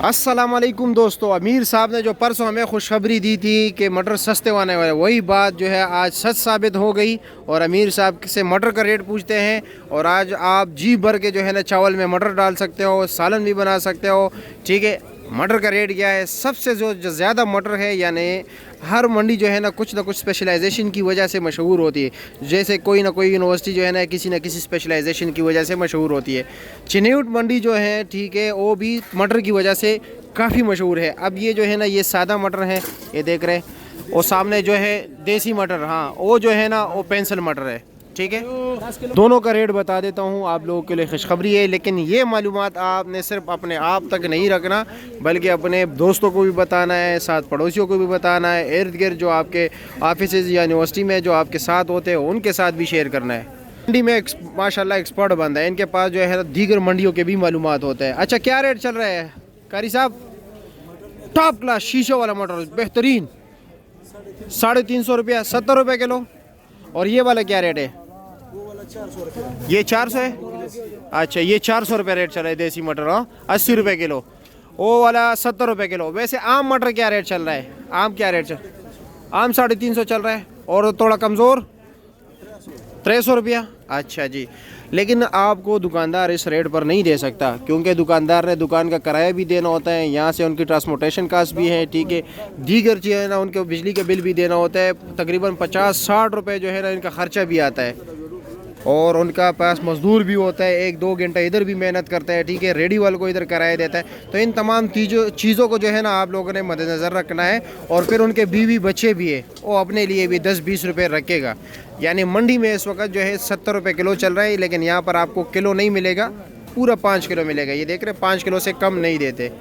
अस्सलामुअलैकुम दोस्तों, अमीर साहब ने जो परसों हमें खुशखबरी दी थी कि मटर सस्ते होने वाले, वही बात जो है आज सच साबित हो गई। और अमीर साहब से मटर का रेट पूछते हैं। और आज आप जी भर के जो है ना चावल में मटर डाल सकते हो, सालन भी बना सकते हो। ठीक है, मटर का रेट क्या है? सबसे जो ज़्यादा मटर है, यानी हर मंडी जो है ना कुछ स्पेशलाइजेशन की वजह से मशहूर होती है। जैसे कोई ना कोई यूनिवर्सिटी जो है ना किसी स्पेशलाइजेशन की वजह से मशहूर होती है। चिन्यूट मंडी जो है, ठीक है, वो भी मटर की वजह से काफ़ी मशहूर है। अब ये जो है ना ये सादा मटर है, ये देख रहे हैं। और सामने जो है देसी मटर, हाँ वो जो है ना वो पेंसिल मटर है। ठीक है, दोनों का रेट बता देता हूँ आप लोगों के लिए खुशखबरी है। लेकिन ये मालूमात आपने सिर्फ अपने आप तक नहीं रखना, बल्कि अपने दोस्तों को भी बताना है, साथ पड़ोसियों को भी बताना है, इर्द गिर्द जो आपके ऑफिस या यूनिवर्सिटी में जो आपके साथ होते हैं उनके साथ भी शेयर करना है। मंडी में माशाल्लाह एक्सपर्ट बंदा है, इनके पास जो है दीगर मंडियों के भी मालूमात होते हैं। अच्छा, क्या रेट चल रहा है कारी साहब? टॉप क्लास शीशे वाला मटर बेहतरीन 350 रुपया, 70 रुपये किलो। और ये वाला क्या रेट है? ये 400 है। अच्छा, ये 400 रुपये रेट चल रहा है देसी मटर। हाँ, 80 रुपये किलो। वो वाला 70 रुपये किलो। वैसे आम मटर क्या रेट चल रहा है? आम क्या रेट चल? आम 350 चल रहा है। और थोड़ा कमज़ोर 300 रुपया। अच्छा जी, लेकिन आपको दुकानदार इस रेट पर नहीं दे सकता, क्योंकि दुकानदार ने दुकान का किराया भी देना होता है, यहाँ से उनकी ट्रांसपोर्टेशन कास्ट भी है। ठीक है, दीगर चीज़ें ना, उनके बिजली का बिल भी देना होता है। तकरीबन 50-60 रुपये जो है ना इनका ख़र्चा भी आता है। और उनका पास मजदूर भी होता है, 1-2 घंटा इधर भी मेहनत करता है। ठीक है, रेडी वाले को इधर किराया देता है। तो इन तमाम चीज़ों को जो है ना आप लोगों ने मद्देनज़र रखना है। और फिर उनके बीवी बच्चे भी है, वो अपने लिए भी 10-20 रुपये रखेगा। यानी मंडी में इस वक्त जो है 70 रुपये किलो चल रहा है, लेकिन यहाँ पर आपको किलो नहीं मिलेगा, पूरा 5 किलो मिलेगा। ये देख रहे हैं, 5 किलो से कम नहीं देते।